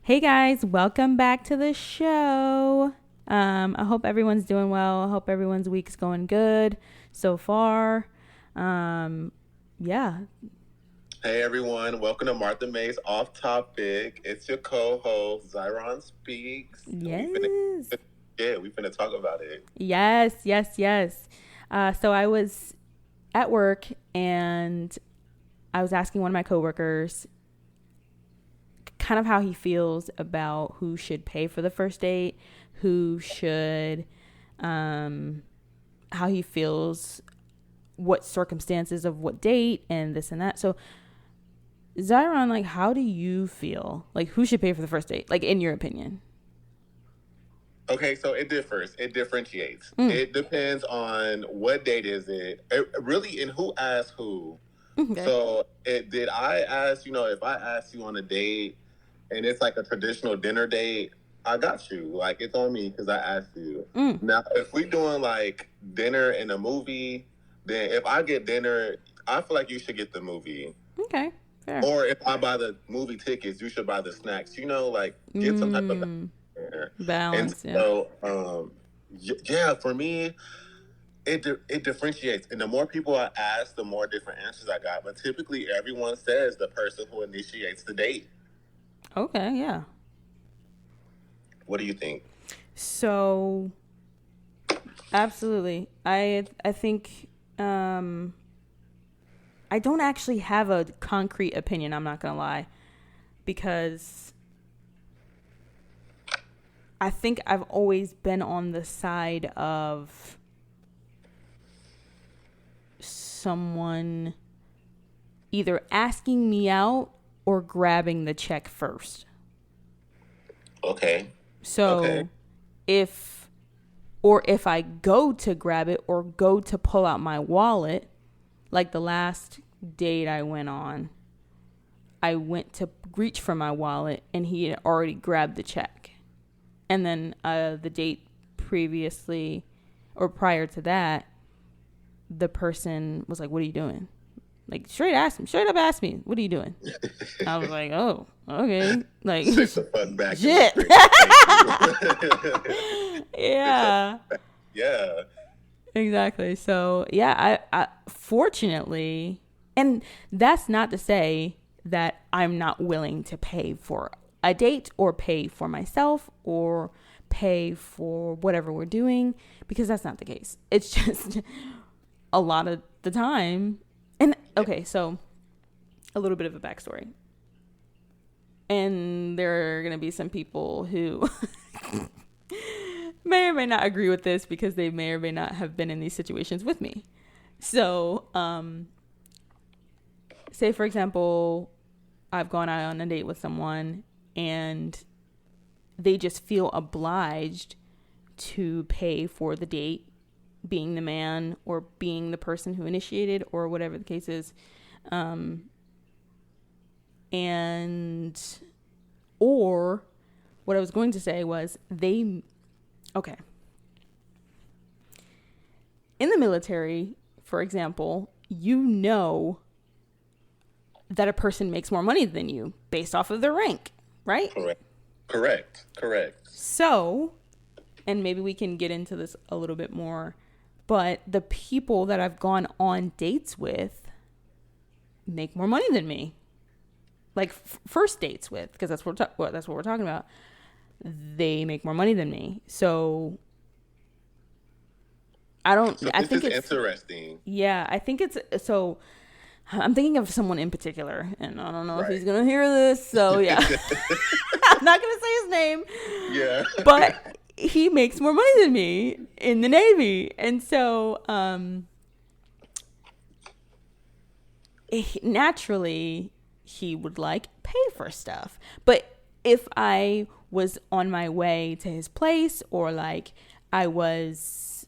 Hey guys, welcome back to the show. I hope everyone's doing well. I hope everyone's week's going good so far. Yeah. Hey everyone, welcome to Martha May's Off Topic. It's your co-host Zyron Speaks. Yes. We finna talk about it. Yes. So I was at work and I was asking one of my coworkers kind of how he feels about who should pay for the first date, who should, how he feels, what circumstances of what date, and this and that. So, Zyron, like, how do you feel? Like, who should pay for the first date? Like, in your opinion? Okay, so it differs. It differentiates. It depends on what date is it, really, and who asked who. Okay. So, did I ask? If I asked you on a date, and it's like a traditional dinner date, I got you. Like, it's on me because I asked you. Now, if we doing like dinner and a movie, then if I get dinner, I feel like you should get the movie. Okay. Fair. Or if I buy the movie tickets, you should buy the snacks. Like get some type of balance. And so, yeah, for me, it differentiates. And the more people I ask, the more different answers I got. But typically, everyone says the person who initiates the date. Okay, yeah. What do you think? So, absolutely. I think I don't actually have a concrete opinion, I'm not going to lie, because I think I've always been on the side of someone either asking me out or grabbing the check first. Okay. So if I go to grab it or go to pull out my wallet, like the last date I went on, I went to reach for my wallet and he had already grabbed the check. And then the date previously or prior to that, the person was like, "What are you doing?" Like straight up asked me, "What are you doing?" I was like, "Oh, okay." Like sit the fuck back. Shit. Yeah. Yeah. Exactly. So yeah, I fortunately, and that's not to say that I'm not willing to pay for a date or pay for myself or pay for whatever we're doing, because that's not the case. It's just a lot of the time. And okay, so a little bit of a backstory. And there are going to be some people who may or may not agree with this because they may or may not have been in these situations with me. So, say for example, I've gone out on a date with someone and they just feel obliged to pay for the date, being the man or being the person who initiated or whatever the case is. Or what I was going to say was okay. In the military, for example, you know that a person makes more money than you based off of their rank, right? Correct. So, and maybe we can get into this a little bit more, but the people that I've gone on dates with make more money than me. Like first dates with, because that's what we're talking about. They make more money than me. So I think it's interesting. Yeah, I think it's so. I'm thinking of someone in particular, and I don't know if he's gonna hear this. So yeah, I'm not gonna say his name. Yeah, but he makes more money than me in the Navy, and so naturally he would like pay for stuff. But if I was on my way to his place, or like I was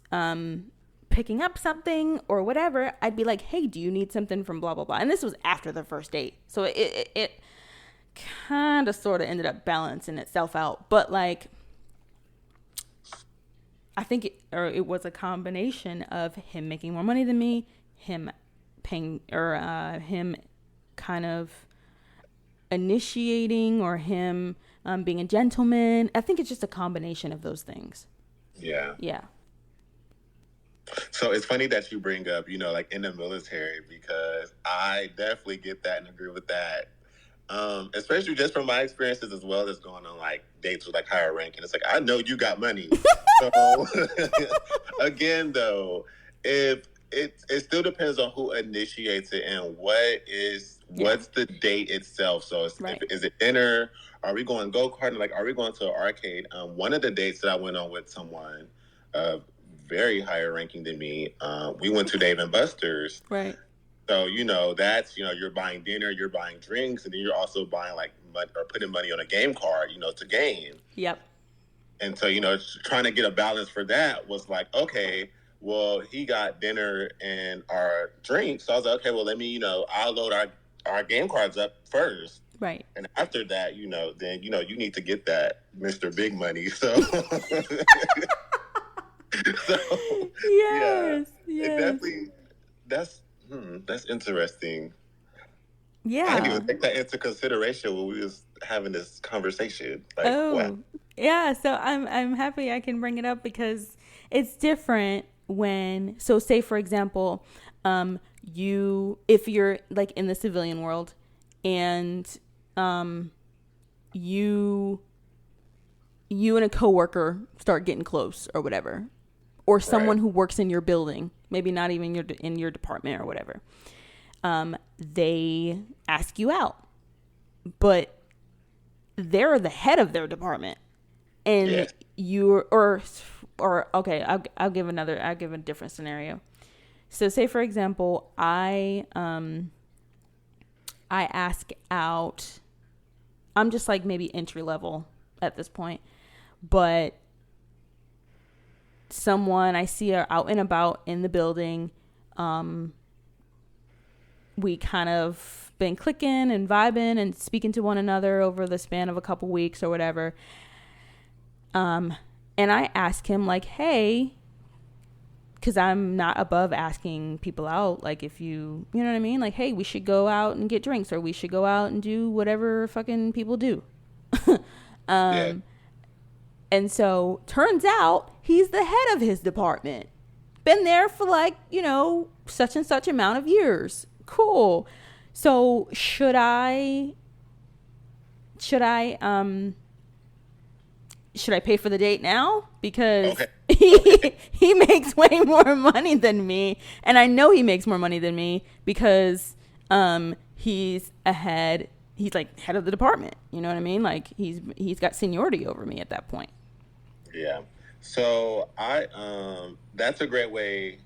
picking up something or whatever, I'd be like, "Hey, do you need something from blah blah blah?" And this was after the first date, so it kind of sort of ended up balancing itself out. But like, I think it was a combination of him making more money than me, him paying, or him kind of initiating or him being a gentleman. I think it's just a combination of those things. Yeah. Yeah. So it's funny that you bring up, like in the military, because I definitely get that and agree with that. Especially just from my experiences as well as going on like dates with like higher ranking. It's like, I know you got money. So again, though, if it still depends on who initiates it and what's the date itself. So is it dinner? Are we going go-karting? Like, are we going to an arcade? One of the dates that I went on with someone very higher ranking than me, we went to Dave and Buster's. Right. So, that's, you're buying dinner, you're buying drinks, and then you're also buying like money or putting money on a game card, to game. Yep. And so, trying to get a balance for that was like, okay, well, he got dinner and our drinks. So I was like, okay, well, let me, I'll load our game cards up first. Right. And after that, then, you need to get that Mr. Big Money. So, yes. It definitely, that's interesting. Yeah. I didn't even take that into consideration when we was having this conversation. Like, wow. Yeah. So I'm happy I can bring it up because it's different when, so say for example, if you're like in the civilian world and, you and a coworker start getting close or whatever, or someone who works in your building, maybe not even in your department or whatever. They ask you out, but they're the head of their department, and okay, I'll give a different scenario. So say for example, I ask out. I'm just like maybe entry level at this point, but someone I see are out and about in the building. We kind of been clicking and vibing and speaking to one another over the span of a couple weeks or whatever. And I ask him like, hey, because I'm not above asking people out. Like if you know what I mean? Like, hey, we should go out and get drinks, or we should go out and do whatever fucking people do. And so turns out he's the head of his department. Been there for like, such and such amount of years. Cool. So should I pay for the date now? Because he makes way more money than me. And I know he makes more money than me because he's ahead. He's like head of the department. You know what I mean? Like he's got seniority over me at that point. Yeah. So that's a great way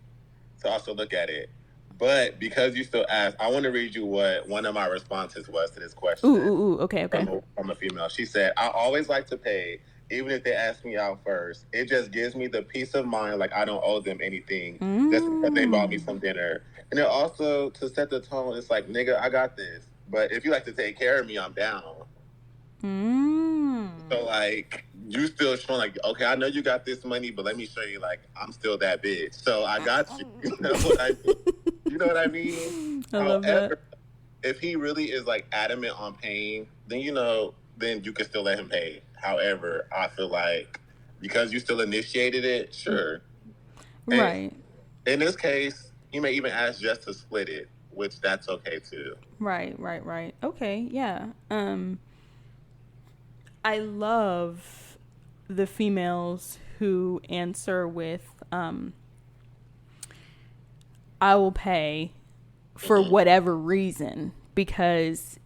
to also look at it. But because you still asked, I want to read you what one of my responses was to this question. Okay. From a female. She said, I always like to pay, even if they ask me out first. It just gives me the peace of mind, like I don't owe them anything, just because they bought me some dinner. And then also, to set the tone, it's like, nigga, I got this. But if you like to take care of me, I'm down. So, like, you still showing, like, okay, I know you got this money, but let me show you, like, I'm still that bitch. So, I got you. You know what I mean? You know what I mean? However, if he really is, like, adamant on paying, then, then you can still let him pay. However, I feel like because you still initiated it, sure. Right. And in this case, you may even ask just to split it, which that's okay, too. Right. Okay, yeah. I love the females who answer with, I will pay for whatever reason, because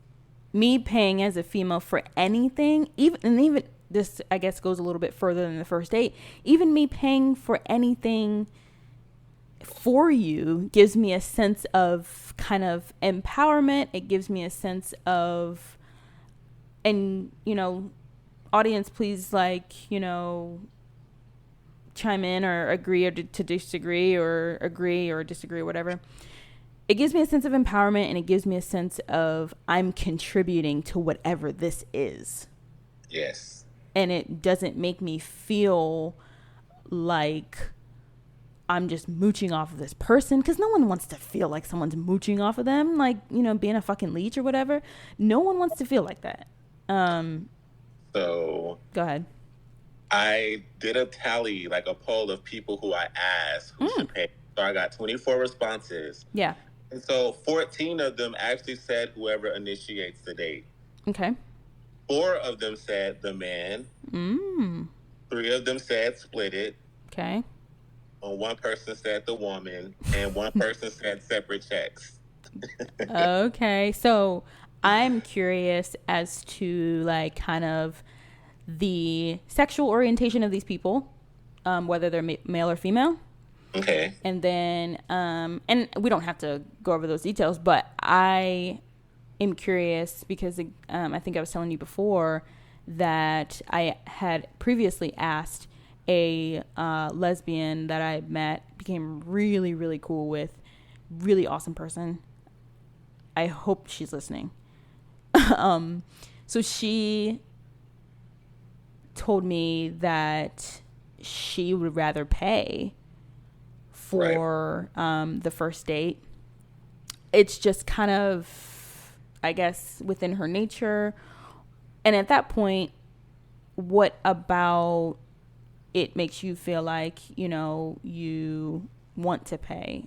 me paying as a female for anything, even this, I guess, goes a little bit further than the first date. Even me paying for anything for you gives me a sense of kind of empowerment. It gives me a sense of, and, audience, please, chime in or agree or to disagree, or agree or disagree or whatever. It gives me a sense of empowerment, and it gives me a sense of I'm contributing to whatever this is. Yes. And it doesn't make me feel like I'm just mooching off of this person, because no one wants to feel like someone's mooching off of them, like, you know, being a fucking leech or whatever. No one wants to feel like that. So go ahead. I did a tally, like a poll of people who I asked who should pay. So I got 24 responses. Yeah. And so 14 of them actually said whoever initiates the date. Okay. 4 of them said the man. 3 of them said split it. Okay. And 1 person said the woman. And 1 person said separate checks. Okay. So I'm curious as to, like, kind of the sexual orientation of these people, whether they're male or female. Okay. And then, and we don't have to go over those details, but I am curious because I think I was telling you before that I had previously asked a lesbian that I met, became really, really cool with, really awesome person. I hope she's listening. So she told me that she would rather pay for the first date. It's just kind of, I guess, within her nature. And at that point, what about it makes you feel like, you know, you want to pay?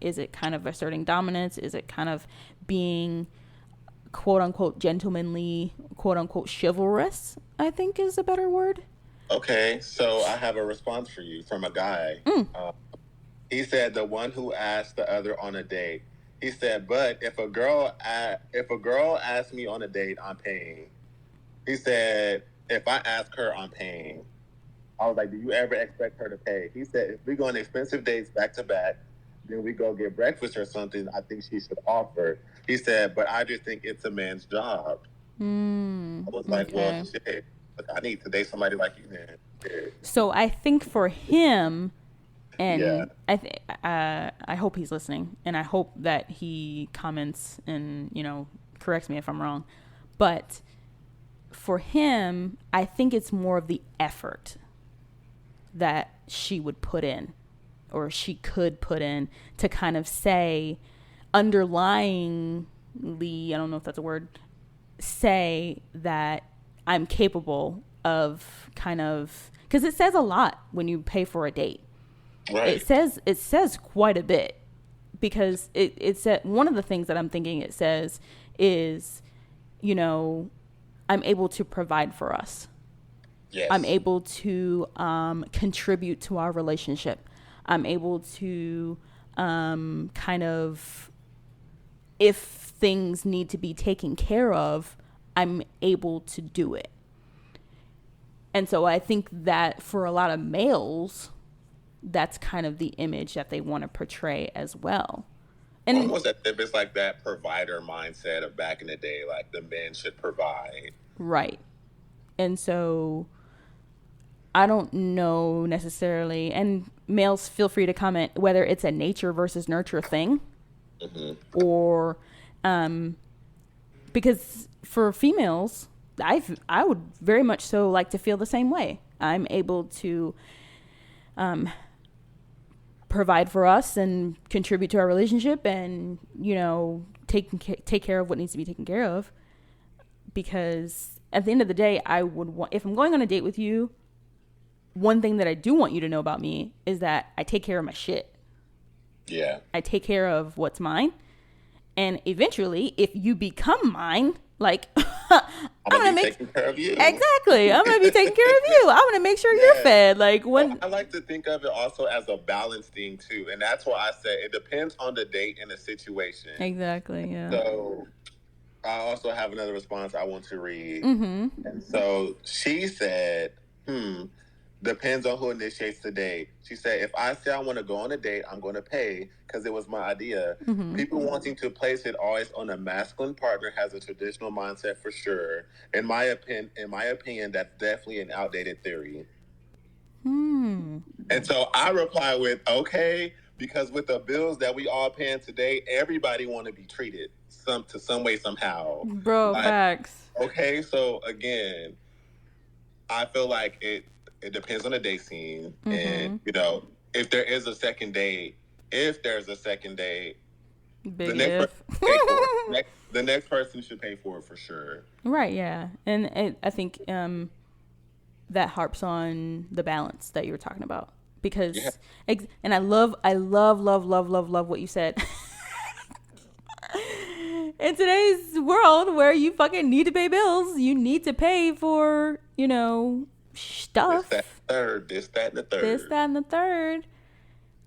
Is it kind of asserting dominance? Is it kind of being quote unquote gentlemanly, quote unquote chivalrous, I think is a better word? Okay, so I have a response for you from a guy. He said the one who asked the other on a date. He said, but if a girl asks me on a date, I'm paying. He said, if I ask her, I'm paying. I was like, do you ever expect her to pay? He said, if we go on expensive dates back to back, then we go get breakfast or something, I think she should offer. He said, but I just think it's a man's job. I was like, well, shit, I need to date somebody like you, man. Yeah. So I think for him, and I hope he's listening, and I hope that he comments and, you know, corrects me if I'm wrong. But for him, I think it's more of the effort that she would put in, or she could put in, to kind of say, underlyingly, I don't know if that's a word, say that I'm capable of kind of, because it says a lot when you pay for a date. Right. It says quite a bit, because it said, one of the things that I'm thinking it says is, you know, I'm able to provide for us. Yes. I'm able to contribute to our relationship. I'm able to kind of, if things need to be taken care of, I'm able to do it. And so I think that for a lot of males, that's kind of the image that they want to portray as well. And almost as if it's like that provider mindset of back in the day, like the men should provide. Right. And so I don't know necessarily, and males, feel free to comment whether it's a nature versus nurture thing, or because for females, I would very much so like to feel the same way. I'm able to provide for us and contribute to our relationship, and, you know, take care of what needs to be taken care of. Because at the end of the day, I would want, if I'm going on a date with you, one thing that I do want you to know about me is that I take care of my shit. Yeah. I take care of what's mine. And eventually, if you become mine, like, I'm gonna be taking care of you. Exactly. I'm gonna be taking care of you. I'm gonna make sure you're fed. Like, when I like to think of it also as a balance thing too, and that's why I said it depends on the date and the situation. Exactly. Yeah. So I also have another response I want to read, and so she said, depends on who initiates the date. She said, if I say I want to go on a date, I'm going to pay because it was my idea. People wanting to place it always on a masculine partner has a traditional mindset for sure. In my opinion, that's definitely an outdated theory. And so I reply with, okay, because with the bills that we all paying today, everybody want to be treated some way, somehow. Bro, facts. Okay, so again, I feel like it depends on the date scene, and, you know, if there is a second date, if there's a second date, Big the next if. person should pay for it. The next person should pay for it for sure. Right, yeah. And I think that harps on the balance that you were talking about. Because, and I love what you said. In today's world where you fucking need to pay bills, you need to pay for, you know, stuff. This, that, and the third. This, that, and the third.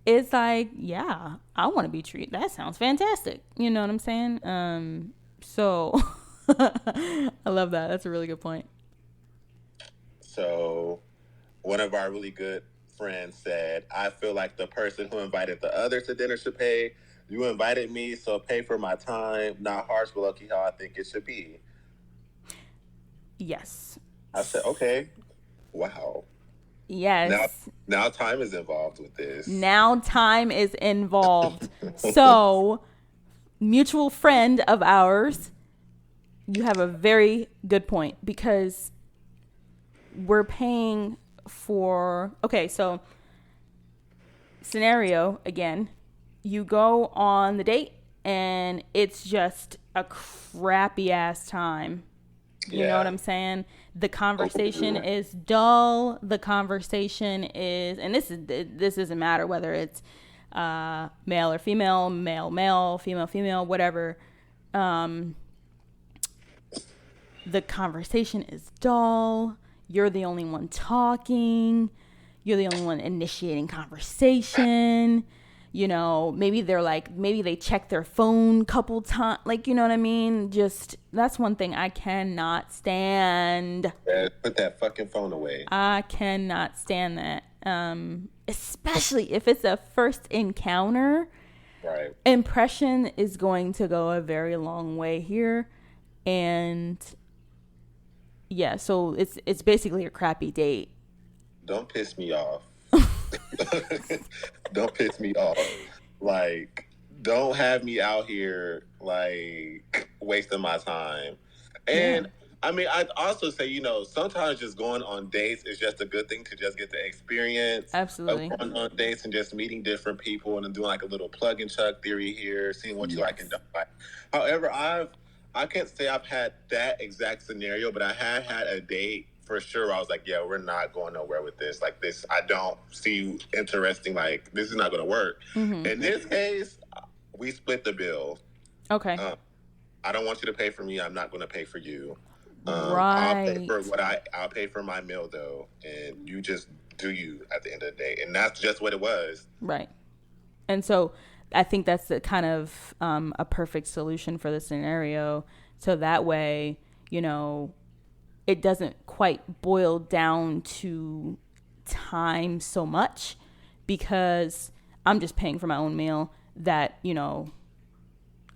It's like, yeah, I want to be treated. That sounds fantastic. You know what I'm saying? So I love that. That's a really good point. So one of our really good friends said, I feel like the person who invited the others to dinner should pay. You invited me, so pay for my time. Not harsh, but lucky how I think it should be. Yes. I said, okay. Wow. Yes. Now time is involved with this. Now time is involved. So, mutual friend of ours, you have a very good point, because we're paying for, okay, so scenario again, you go on the date and it's just a crappy ass time. You know what I'm saying? The conversation is dull. The conversation is, and this doesn't matter whether it's male or female, male, female, whatever. The conversation is dull. You're the only one talking. You're the only one initiating conversation. You know, maybe they check their phone a couple times. Like, you know what I mean? Just, that's one thing I cannot stand. Yeah, put that fucking phone away. I cannot stand that. Especially if it's a first encounter. Right. Impression is going to go a very long way here. And yeah, so it's basically a crappy date. Don't piss me off. Don't piss me off. Like, don't have me out here, like, wasting my time. And, I mean, I'd also say, you know, sometimes just going on dates is just a good thing to just get the experience. Absolutely. Of going on dates and just meeting different people and doing, like, a little plug and chug theory here, seeing what you like and don't like. However, I can't say I've had that exact scenario, but I had a date for sure. I was like, yeah, we're not going nowhere with this. Like, this, I don't see interesting. Like, this is not going to work. Mm-hmm. In this case, we split the bill. Okay. I don't want you to pay for me. I'm not going to pay for you. Right. I'll pay for my meal though, and you just do you at the end of the day. And that's just what it was. Right. And so I think that's the kind of a perfect solution for the scenario. So that way, you know, it doesn't quite boil down to time so much, because I'm just paying for my own meal that, you know,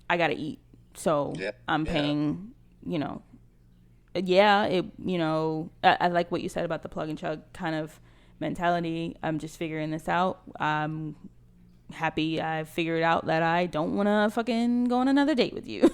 I got to eat. So I'm paying, you know, I like what you said about the plug and chug kind of mentality. I'm just figuring this out. I'm happy I figured out that I don't want to fucking go on another date with you.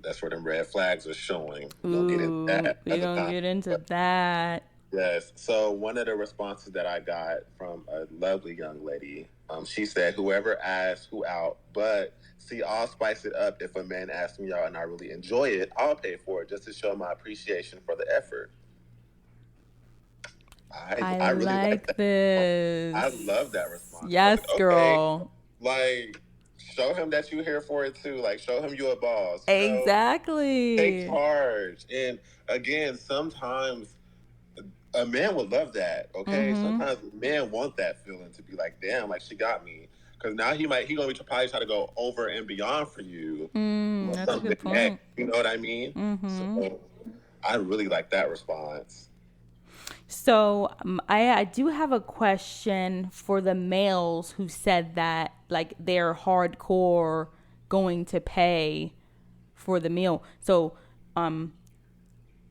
That's where them red flags are showing. We're gonna get into that. Yes. So one of the responses that I got from a lovely young lady, she said, whoever asks who out, but see, I'll spice it up if a man asks me out and I really enjoy it, I'll pay for it just to show my appreciation for the effort. I really like this. I love that response. Yes, like, girl. Like, show him that you're here for it too. Like, show him you're a boss. Exactly. Take charge. And again, sometimes a man would love that. Okay. Mm-hmm. Sometimes men want that feeling to be like, damn, like she got me. Because now he gonna be probably try to go over and beyond for you. That's a good point. You know what I mean? Mm-hmm. So I really like that response. So I do have a question for the males who said that, like, they're hardcore going to pay for the meal. So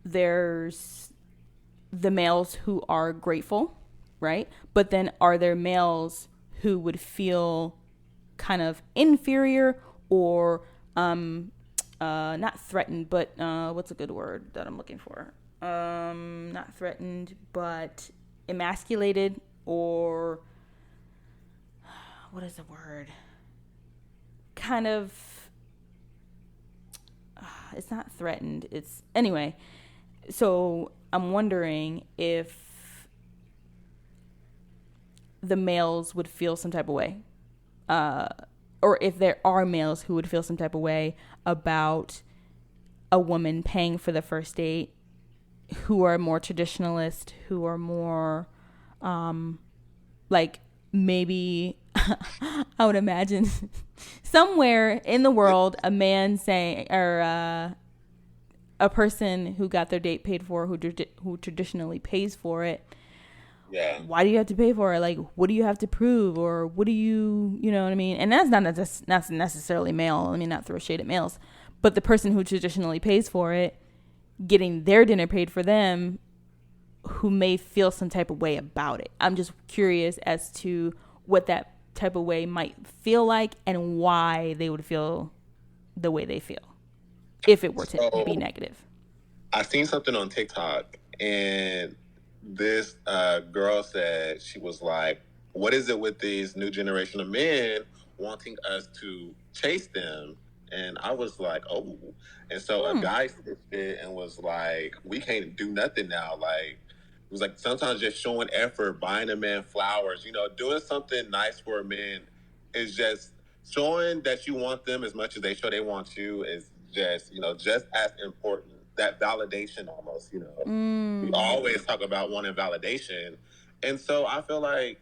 there's the males who are grateful, right? But then are there males who would feel kind of inferior or not threatened, but what's a good word that I'm looking for? Not threatened, but emasculated, or what is the word? Kind of, it's not threatened. It's, anyway. So I'm wondering if the males would feel some type of way. Or if there are males who would feel some type of way about a woman paying for the first date, who are more traditionalist, who are more, like, maybe, I would imagine somewhere in the world, a man saying, or a person who got their date paid for, who traditionally pays for it. Yeah. Why do you have to pay for it? Like, what do you have to prove? Or what do you know what I mean? And that's not necessarily male. Let me not throw shade at males. But the person who traditionally pays for it, getting their dinner paid for them, who may feel some type of way about it. I'm just curious as to what that type of way might feel like and why they would feel the way they feel if it were to be negative. I seen something on TikTok, and this girl said, she was like, what is it with these new generation of men wanting us to chase them? And I was like, oh. And so a guy switched it and was like, we can't do nothing now. Like, it was like sometimes just showing effort, buying a man flowers, doing something nice for a man is just showing that you want them as much as they show they want you is just, just as important. That validation almost, we always talk about wanting validation. And so I feel like,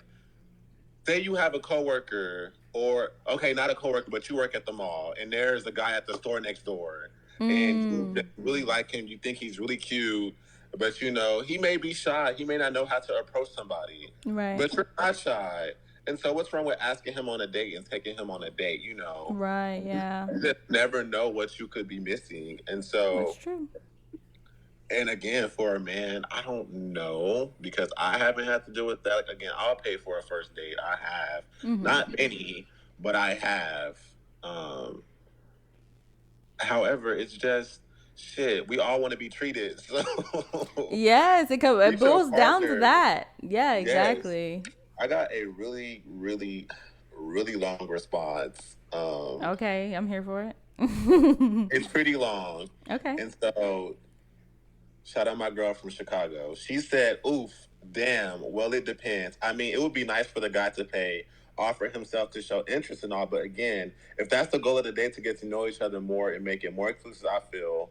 say you have a coworker, or, okay, not a coworker, but you work at the mall, and there's a guy at the store next door, and you really like him, you think he's really cute, but, he may be shy. He may not know how to approach somebody. Right. But you're not shy. And so what's wrong with asking him on a date and taking him on a date, Right, yeah. You just never know what you could be missing. And so... That's true. And again, for a man, I don't know, because I haven't had to deal with that. Like, again, I'll pay for a first date. I have. Not many, but I have. However, it's just, shit, we all want to be treated. So yes, it boils down to that. Yeah, exactly. Yes. I got a really, really, really long response. Okay, I'm here for it. It's pretty long. Okay. And so... shout out my girl from Chicago. She said, oof, damn, well, it depends. I mean, it would be nice for the guy to pay, offer himself to show interest and all. But again, if that's the goal of the day, to get to know each other more and make it more exclusive, I feel.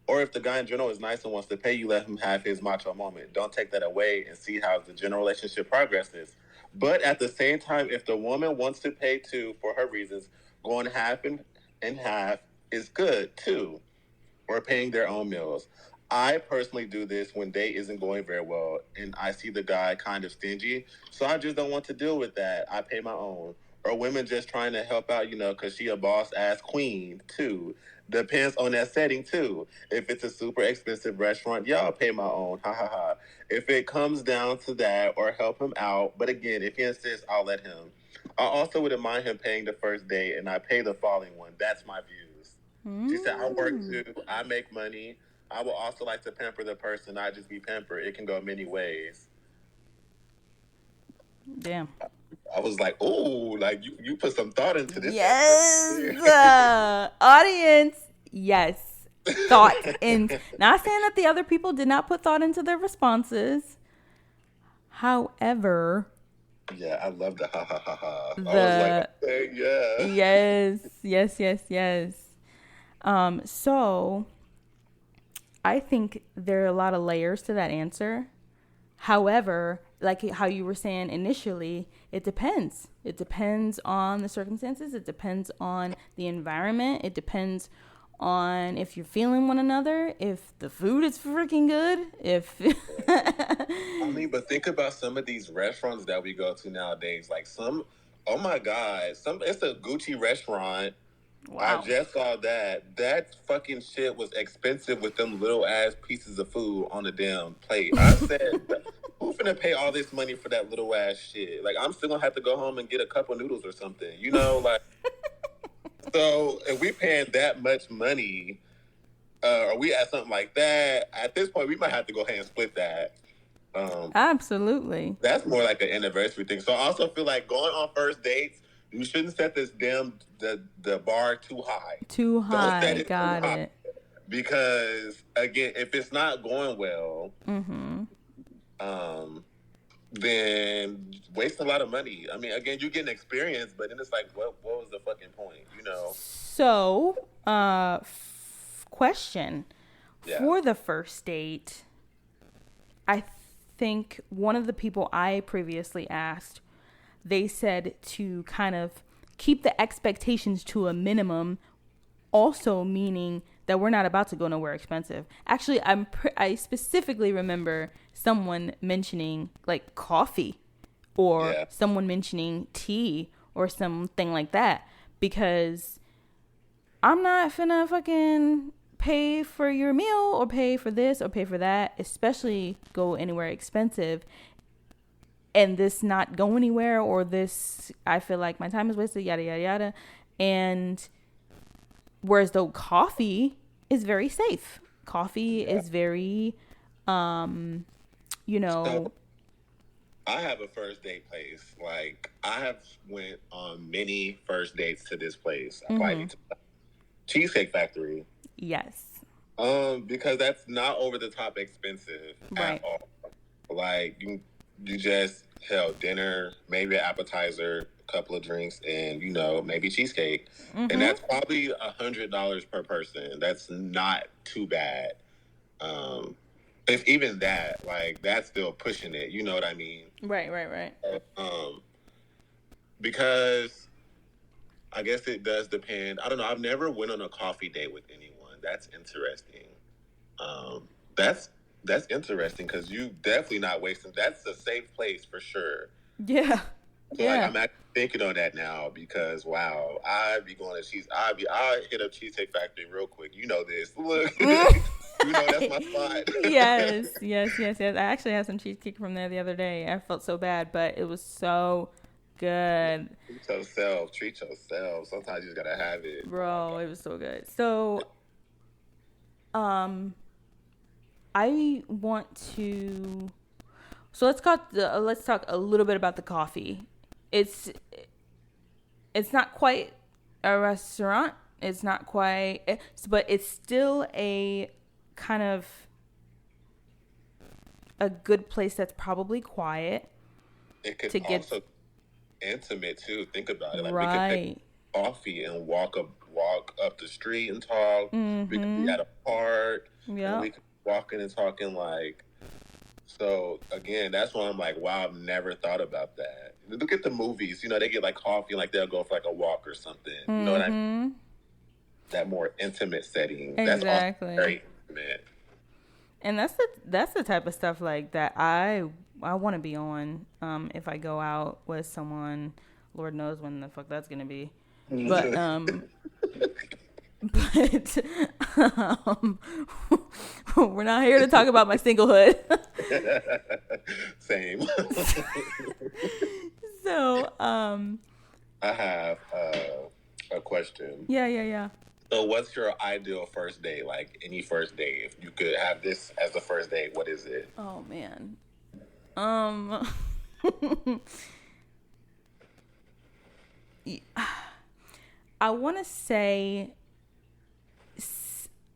Or if the guy in general is nice and wants to pay you, let him have his macho moment. Don't take that away and see how the general relationship progresses. But at the same time, if the woman wants to pay too for her reasons, going half and half is good too. Or paying their own meals. I personally do this when date isn't going very well and I see the guy kind of stingy. So I just don't want to deal with that. I pay my own. Or women just trying to help out, because she a boss-ass queen, too. Depends on that setting, too. If it's a super expensive restaurant, y'all pay my own. Ha, ha, ha. If it comes down to that, or help him out. But again, if he insists, I'll let him. I also wouldn't mind him paying the first date, and I pay the following one. That's my views. She said, I work, too. I make money. I would also like to pamper the person, not just be pampered. It can go many ways. Damn. I was like, oh, like you put some thought into this. Yes. Audience, yes. Thought in. Not saying that the other people did not put thought into their responses. However. Yeah, I love the ha ha ha ha. I was like, okay, yeah. Yes. So I think there are a lot of layers to that answer. However, like how you were saying initially, it depends. It depends on the circumstances. It depends on the environment. It depends on if you're feeling one another, if the food is freaking good, if... I mean, but think about some of these restaurants that we go to nowadays. Like oh my God, it's a Gucci restaurant. Wow. I just saw that. That fucking shit was expensive with them little ass pieces of food on the damn plate. I said, who's finna pay all this money for that little ass shit? Like, I'm still gonna have to go home and get a cup of noodles or something, like. So if we paying that much money, or we at something like that, at this point we might have to go ahead and split that. Absolutely. That's more like an anniversary thing. So I also feel like going on first dates, you shouldn't set this the bar too high. Too Don't high. set it Got too high. it. Because again, if it's not going well, then waste a lot of money. I mean, again, you get an experience, but then it's like, what was the fucking point? You know? So, question. Yeah. For the first date, I think one of the people I previously asked, they said to kind of keep the expectations to a minimum, also meaning that we're not about to go nowhere expensive. Actually, I specifically remember someone mentioning like coffee or someone mentioning tea or something like that, because I'm not finna fucking pay for your meal or pay for this or pay for that, especially go anywhere expensive and this not go anywhere, or this, I feel like my time is wasted, yada, yada, yada. And whereas though coffee is very safe. Coffee is very, you know. So, I have a first date place. Like, I have went on many first dates to this place. Cheesecake Factory. Yes. Because that's not over the top expensive at all. Like, you just dinner, maybe an appetizer, a couple of drinks, and maybe cheesecake, and that's probably $100 per person. That's not too bad. If even that, like, that's still pushing it. You know what I mean? Right. Because I guess it does depend. I don't know. I've never went on a coffee date with anyone. That's interesting. That's interesting because you definitely not wasting. That's a safe place for sure. Yeah. So like, I'm actually thinking on that now because wow, I'd be going to I hit up Cheesecake Factory real quick. You know this. Look, that's my spot. Yes. I actually had some cheesecake from there the other day. I felt so bad, but it was so good. Treat yourself. Sometimes you just gotta have it, bro. It was so good. So, I want to. So let's talk a little bit about the coffee. It's not quite a restaurant. It's not quite, but it's still a kind of a good place that's probably quiet. It could also intimate too. Think about it. Like we could take coffee and walk up the street and talk. We could be at a park. Yeah. And we could be walking and talking like. So again, that's why I'm like, wow, I've never thought about that. Look at the movies. They get like coffee, like they'll go for like a walk or something. You know what I mean? That more intimate setting. Exactly. That's very intimate. And that's the type of stuff like that I want to be on. If I go out with someone, Lord knows when the fuck that's gonna be. But we're not here to talk about my singlehood. Same. So, I have a question. Yeah. So what's your ideal first date? Like any first date, if you could have this as a first date, what is it? Oh man. I want to say,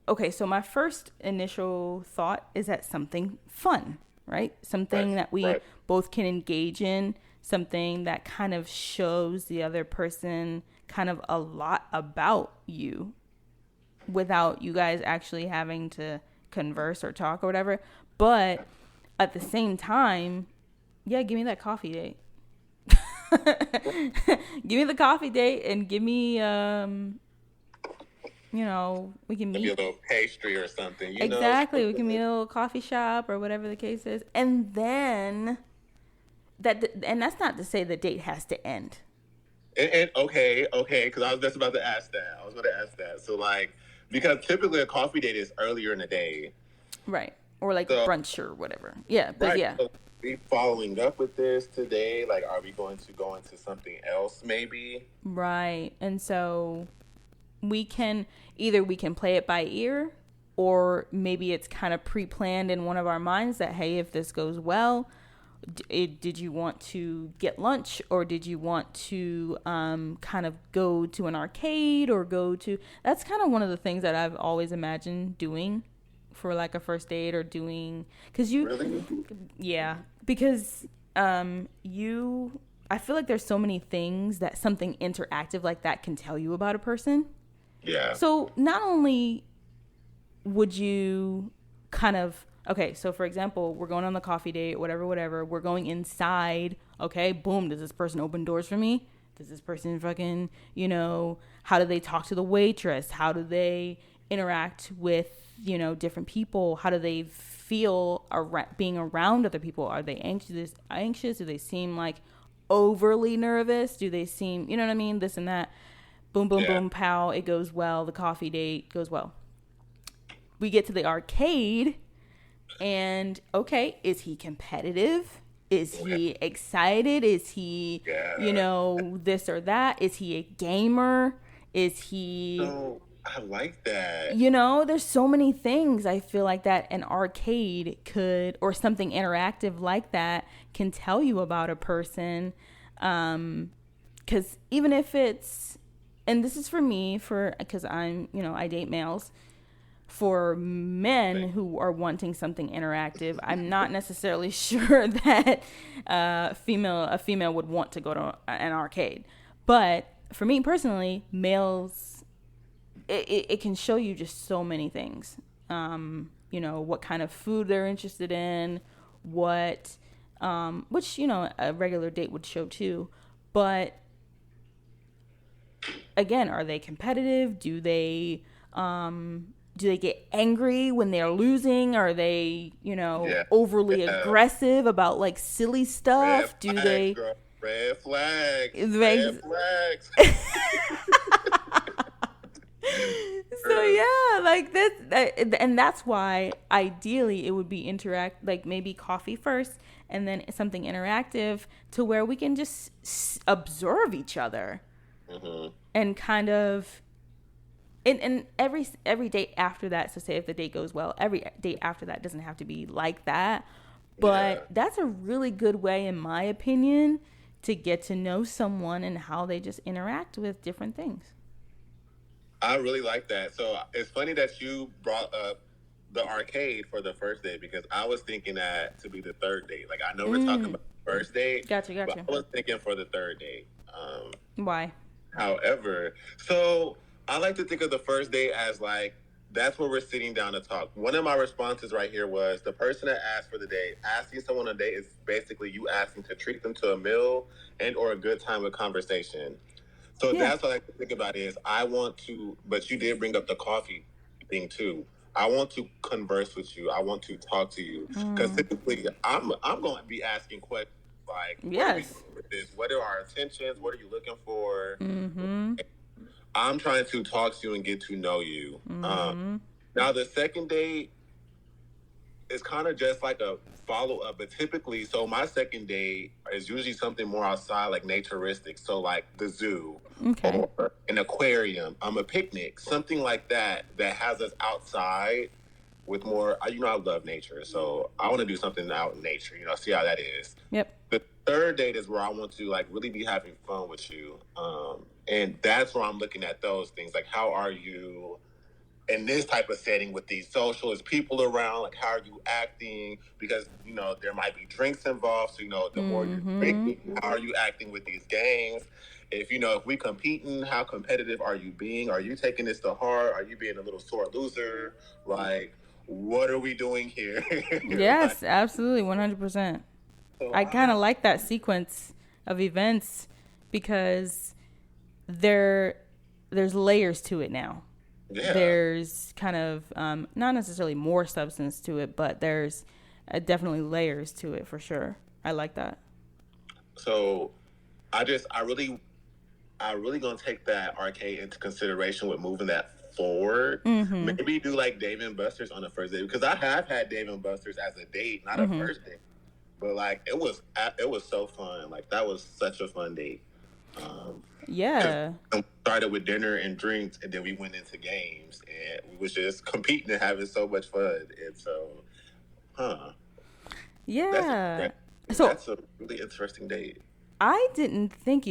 okay, so my first initial thought is that something fun, right? Something that we both can engage in, something that kind of shows the other person kind of a lot about you without you guys actually having to converse or talk or whatever. But at the same time, yeah, give me that coffee date. Give me the coffee date and give me, we can meet. Maybe a little pastry or something. Exactly. We can meet at a little coffee shop or whatever the case is. And then, and that's not to say the date has to end. And okay, because I was just about to ask that. So like, because typically a coffee date is earlier in the day. Right. Or like brunch or whatever. Yeah. But yeah. So we following up with this today? Like, are we going to go into something else maybe? Right. And so we can play it by ear, or maybe it's kind of pre-planned in one of our minds that, hey, if this goes well, did you want to get lunch, or did you want to kind of go to an arcade, or go to, that's kind of one of the things that I've always imagined doing for like a first date, or doing, because you Really? yeah, because I feel like there's so many things that something interactive like that can tell you about a person. Yeah. So not only would you kind of, okay, so for example, we're going on the coffee date, whatever, we're going inside, okay, boom, does this person open doors for me? Does this person fucking, how do they talk to the waitress? How do they interact with, different people? How do they feel being around other people? Are they anxious? Do they seem like overly nervous? Do they seem, you know what I mean? This and that. Boom, boom, boom, pow, it goes well. The coffee date goes well. We get to the arcade, and okay, is he competitive? Is he excited? Is he, this or that? Is he a gamer? Is he... No, I like that. There's so many things I feel like that an arcade could, or something interactive like that, can tell you about a person. Because even if it's... And this is for me, because I'm, I date males. For men who are wanting something interactive, I'm not necessarily sure that a female would want to go to an arcade. But for me personally, males, it can show you just so many things. What kind of food they're interested in, which, a regular date would show too. But again, are they competitive? Do they get angry when they're losing? Are they, overly aggressive about like silly stuff? Red flags. So yeah, like that, and that's why ideally it would be like maybe coffee first, and then something interactive to where we can just observe each other, and kind of. And every date after that, so say if the date goes well, every date after that doesn't have to be like that. But that's a really good way, in my opinion, to get to know someone and how they just interact with different things. I really like that. So it's funny that you brought up the arcade for the first date, because I was thinking that to be the third date. Like, I know we're talking about the first date. Gotcha. But I was thinking for the third date. Why? However, so... I like to think of the first date as like, that's where we're sitting down to talk. One of my responses right here was the person that asked for the date. Asking someone on a date is basically you asking to treat them to a meal and or a good time of conversation. So that's what I like to think about is I want to, but you did bring up the coffee thing too. I want to converse with you. I want to talk to you. Because typically I'm going to be asking questions like, what are our intentions? What are you looking for? Mm-hmm. I'm trying to talk to you and get to know you. Now, the second date is kind of just like a follow-up, but typically, so my second date is usually something more outside, like naturistic. So like the zoo or an aquarium, a picnic, something like that has us outside with more, I love nature. So I want to do something out in nature, see how that is. Yep. The third date is where I want to like really be having fun with you. And that's where I'm looking at those things. Like, how are you in this type of setting with these socials, people around? Like, how are you acting? Because, there might be drinks involved. So, the more you're drinking, how are you acting with these games? If we competing, how competitive are you being? Are you taking this to heart? Are you being a little sore loser? Like, what are we doing here? Yes, absolutely, 100%. So I kind of like that sequence of events because there's layers to it now. Yeah. There's kind of not necessarily more substance to it, but there's definitely layers to it for sure. I like that. So I really gonna take that arcade into consideration with moving that forward. Mm-hmm. Maybe do like Dave and Buster's on the first date, because I have had Dave and Buster's as a date, not a first date, but like it was so fun. Like that was such a fun date. Yeah. We started with dinner and drinks, and then we went into games, and we was just competing and having so much fun. And so, Yeah. That's a really interesting date. I didn't think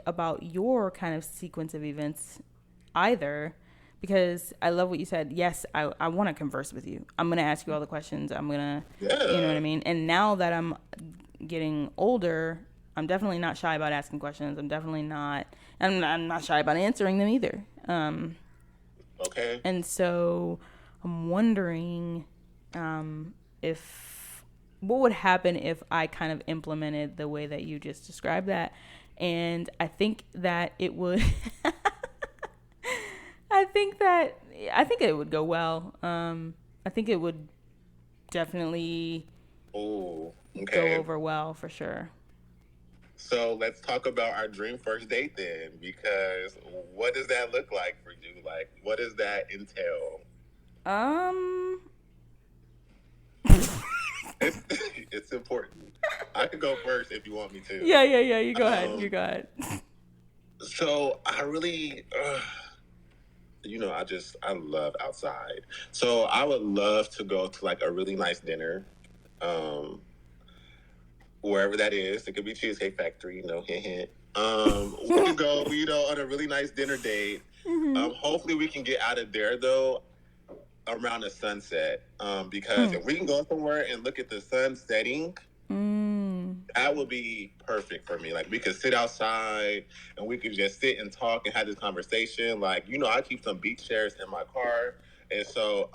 about your kind of sequence of events either, because I love what you said. Yes, I want to converse with you. I'm going to ask you all the questions. I'm going to, you know what I mean? And now that I'm getting older, I'm definitely not shy about asking questions. I'm not shy about answering them either. Okay. And so I'm wondering what would happen if I kind of implemented the way that you just described that. And I think that it would I think it would go well. I think it would definitely go over well for sure. So let's talk about our dream first date then, because what does that look like for you? Like, what does that entail? It's important. I could go first if you want me to. Yeah. You go ahead. You go ahead. So I really, I love outside. So I would love to go to like a really nice dinner, wherever that is. It could be Cheesecake Factory, hint, hint. We could go, on a really nice dinner date. Mm-hmm. Hopefully we can get out of there though around the sunset, because if we can go somewhere and look at the sun setting, that would be perfect for me. Like, we could sit outside and we could just sit and talk and have this conversation. Like, I keep some beach chairs in my car, and so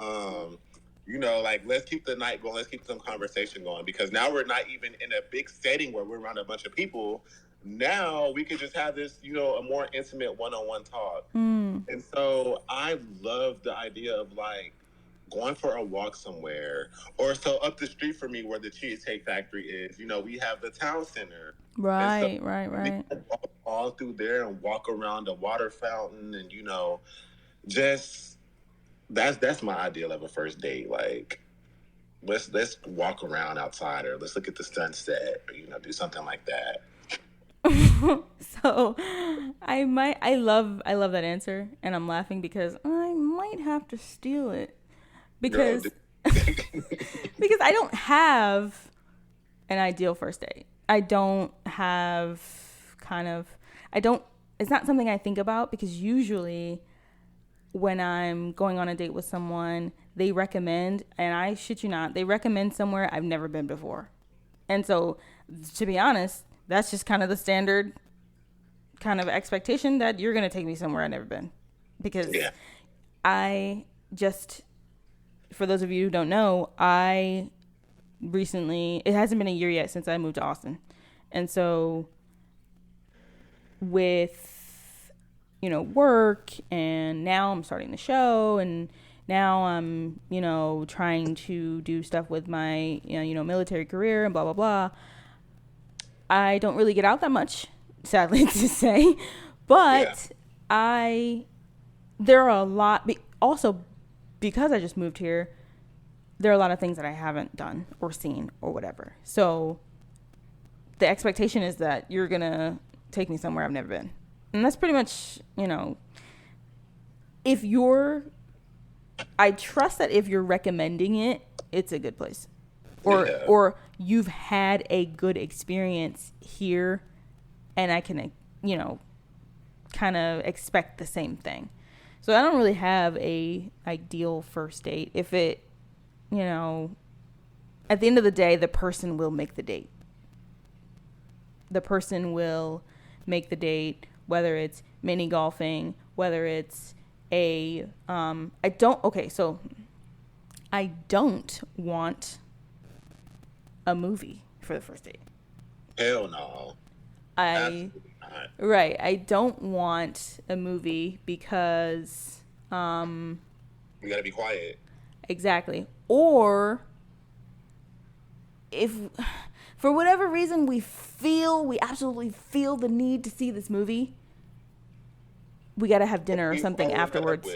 let's keep the night going, let's keep some conversation going, because now we're not even in a big setting where we're around a bunch of people. Now we could just have this, a more intimate one-on-one talk. And so I love the idea of like going for a walk somewhere, or so up the street from me where the Cheesecake Factory is, we have the town center. Right. We can walk all through there and walk around the water fountain, and just that's my ideal of a first date. Like, let's walk around outside, or let's look at the sunset, or do something like that. So I love that answer, and I'm laughing because I might have to steal it, because because I don't have an ideal first date. I don't have it's not something I think about, because usually when I'm going on a date with someone, they recommend, and I shit you not, they recommend somewhere I've never been before. And so, to be honest, that's just kind of the standard kind of expectation, that you're going to take me somewhere I've never been. Because I just, for those of you who don't know, I recently, it hasn't been a year yet since I moved to Austin. And so with, work, and now I'm starting the show, and now I'm, trying to do stuff with my, military career and blah, blah, blah. I don't really get out that much, sadly to say, but there are a lot, also because I just moved here, there are a lot of things that I haven't done or seen or whatever. So the expectation is that you're going to take me somewhere I've never been. And that's pretty much, I trust that if you're recommending it, it's a good place. Or you've had a good experience here, and I can, kind of expect the same thing. So I don't really have a ideal first date. If it, at the end of the day, the person will make the date. The person will make the date, whether it's mini golfing, whether it's I don't want a movie for the first date. Hell no. Right. I don't want a movie because we gotta be quiet. Exactly. Or if for whatever reason we absolutely feel the need to see this movie, we gotta have dinner or something afterwards.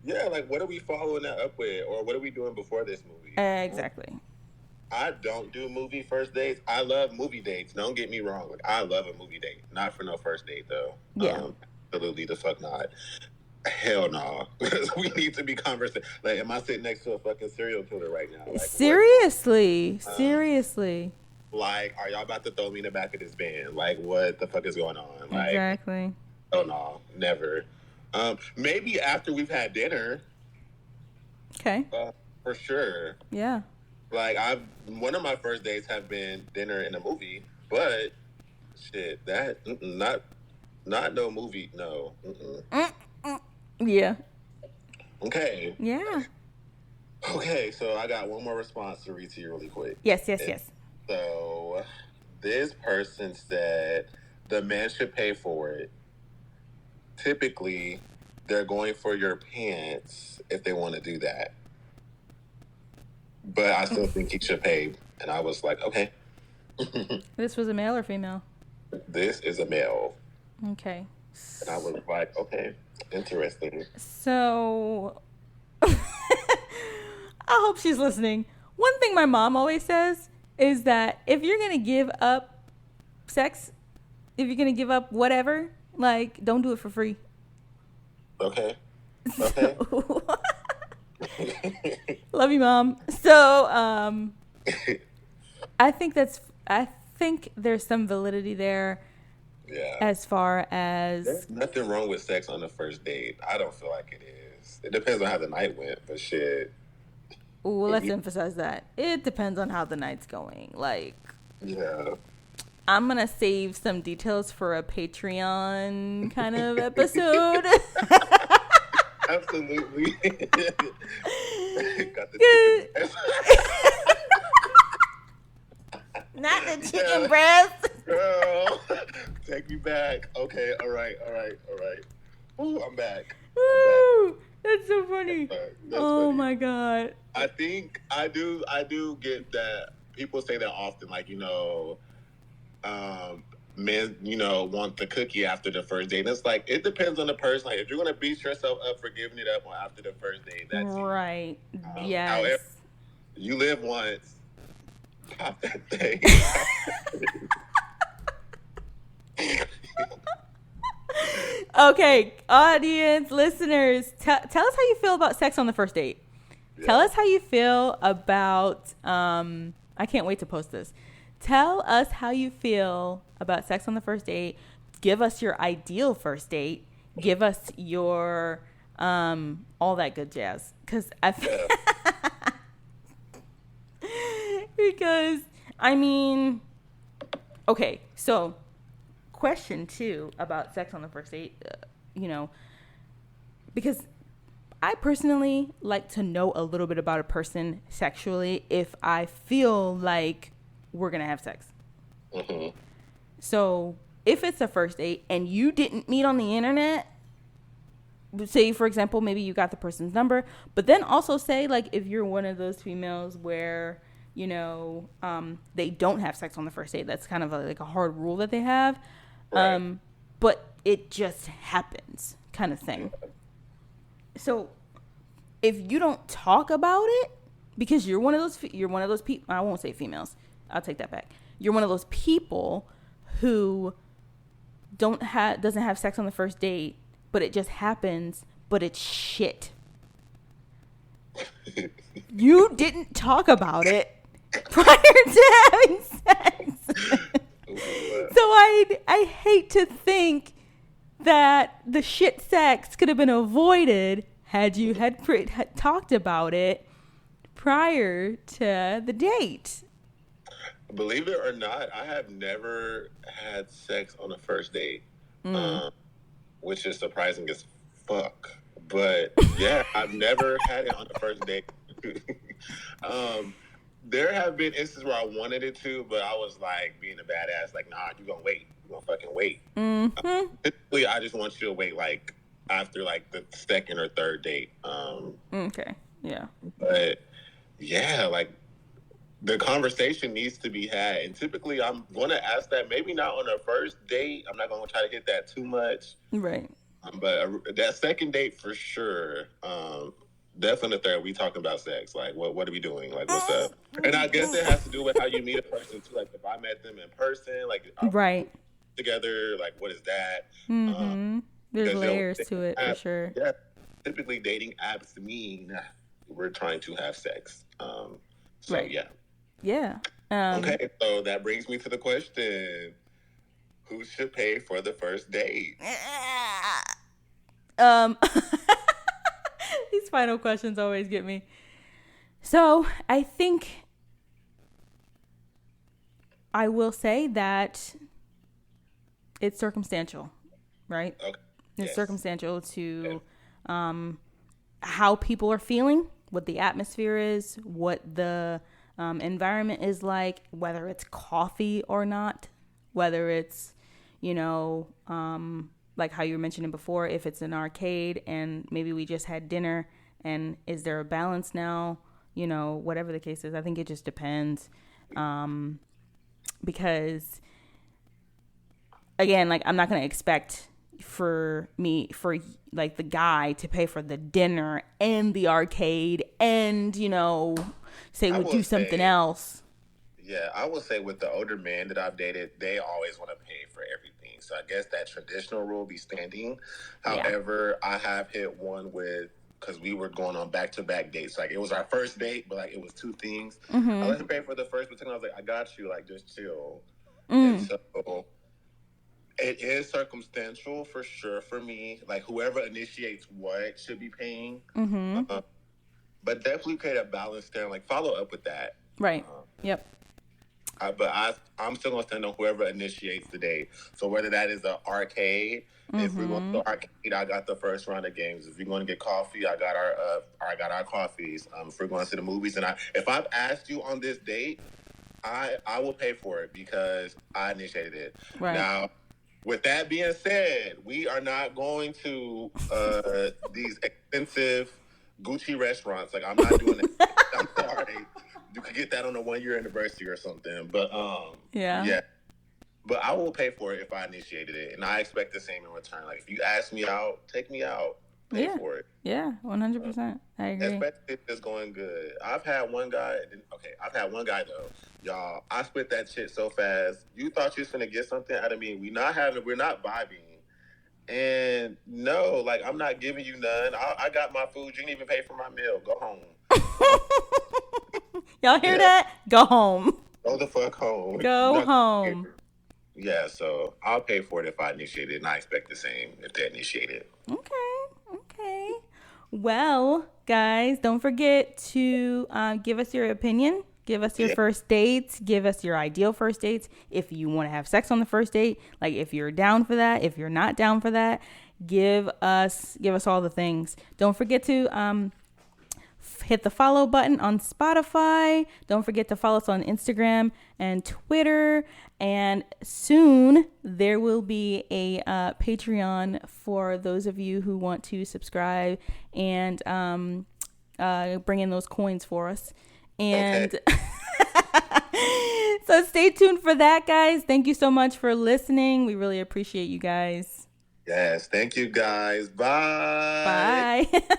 Yeah, like, what are we following that up with, or what are we doing before this movie? Exactly. I don't do movie first dates. I love movie dates. Don't get me wrong. Like, I love a movie date. Not for no first date though. Yeah. Absolutely the fuck not. Hell no. Because we need to be conversing. Like, am I sitting next to a fucking serial killer right now? Like, seriously. Seriously. Like, are y'all about to throw me in the back of this van? Like, what the fuck is going on? Like, exactly. Oh no, never. Maybe after we've had dinner. Okay. For sure. Yeah. Like, one of my first dates have been dinner and a movie, but shit, that not no movie, no. Yeah. Okay. Yeah. Okay, so I got one more response to read to you really quick. Yes. So, this person said the man should pay for it. Typically, they're going for your pants if they want to do that. But I still think he should pay. And I was like, okay. This was a male or female? This is a male. Okay. And I was like, okay, interesting. So, I hope she's listening. One thing my mom always says is that if you're going to give up sex, if you're going to give up whatever, like, don't do it for free. Okay. Love you, Mom. So, I think there's some validity there. Yeah. As far as there's nothing wrong with sex on the first date. I don't feel like it is. It depends on how the night went, but shit. Well, let's emphasize that. It depends on how the night's going. Like, yeah. I'm going to save some details for a Patreon kind of episode. Absolutely. Got the chicken Not the chicken breast. Girl, take me back. Okay, all right. Ooh, I'm back. Ooh, that's so funny. That's funny. My my God. I think I do get that. People say that often, like, men, want the cookie after the first date. And it's like, it depends on the person. Like, if you're going to beat yourself up for giving it up after the first date, that's right. Yes. However, you live once. Pop that thing. Okay, audience, listeners, tell us how you feel about sex on the first date. Yeah. Tell us how you feel about, I can't wait to post this. Tell us how you feel about sex on the first date. Give us your ideal first date. Give us your, all that good jazz. Because okay, so question 2 about sex on the first date, because I personally like to know a little bit about a person sexually if I feel like we're going to have sex. Mm-hmm. So if it's a first date and you didn't meet on the internet, say, for example, maybe you got the person's number, but then also say, like, if you're one of those females where, they don't have sex on the first date, that's kind of like a hard rule that they have. Right. But it just happens kind of thing. So if you don't talk about it, because you're one of those people, I won't say females, I'll take that back. You're one of those people who doesn't have sex on the first date, but it just happens, but it's shit. You didn't talk about it prior to having sex. So I hate to think that the shit sex could have been avoided had you had talked about it prior to the date. Believe it or not, I have never had sex on a first date, which is surprising as fuck. But yeah, I've never had it on the first date. There have been instances where I wanted it to, but I was like being a badass, like, nah, you're gonna wait. You're gonna fucking wait. Mm-hmm. Typically, I just want you to wait, like, after, like, the second or third date. Okay, yeah. But, yeah, like, the conversation needs to be had. And typically, I'm going to ask that, maybe not on a first date. I'm not going to try to hit that too much. Right. But that second date, for sure, Death on the third, we talking about sex. Like, what are we doing? Like, what's up? And I guess it has to do with how you meet a person too. Like, if I met them in person, like, Right. together, like, what is that? There's 'cause, layers to it for sure. Yeah, typically dating apps mean we're trying to have sex. So Right. yeah. Yeah. Okay, so that brings me to the question: who should pay for the first date? These final questions always get me. So I think I will say that it's circumstantial, right? Okay. It's Yes. circumstantial to how people are feeling, what the atmosphere is, what the environment is like, whether it's coffee or not, whether it's, like how you were mentioning before, if it's an arcade and maybe we just had dinner, and is there a balance now? Whatever the case is, I think it just depends. Because again, like, I'm not going to expect for like the guy to pay for the dinner and the arcade and, say we'll do something else. Yeah, I would say with the older men that I've dated, they always want to pay for everything. So I guess that traditional rule be standing. However, I have hit one with, because we were going on back-to-back dates. Like, it was our first date, but, like, it was two things. I let him pay for the first, but I was like, I got you. Like, just chill. And so it is circumstantial for sure for me. Like, whoever initiates what should be paying. But definitely create a balance there. Like, follow up with that. Right. Yep. I'm still going to stand on whoever initiates the date. So whether that is an arcade, if we're going to the arcade, I got the first round of games. If we're going to get coffee, I got our coffees. If we're going to the movies, and if I've asked you on this date, I will pay for it because I initiated it. Right. Now, with that being said, we are not going to these expensive Gucci restaurants. Like, I'm not doing it. I'm sorry. You could get that on a 1-year anniversary or something. But yeah. But I will pay for it if I initiated it, and I expect the same in return. Like, if you ask me out, take me out, pay for it. Yeah, 100%. I agree. Especially if it's going good. I've had one guy though. Y'all, I split that shit so fast. You thought you was gonna get something out of me. We're not vibing. And no, like, I'm not giving you none. I got my food. You didn't even pay for my meal. Go home. Y'all hear that? Go home. Go the fuck home. Go home. Yeah, so I'll pay for it if I initiate it, and I expect the same if they initiate it. Okay. Well, guys, don't forget to give us your opinion. Give us your first dates. Give us your ideal first dates. If you want to have sex on the first date, like, if you're down for that, if you're not down for that, give us all the things. Don't forget to hit the follow button on Spotify. Don't forget to follow us on Instagram and Twitter. And soon there will be a Patreon for those of you who want to subscribe and bring in those coins for us. And so stay tuned for that, guys. Thank you so much for listening. We really appreciate you guys. Yes, thank you guys. Bye. Bye.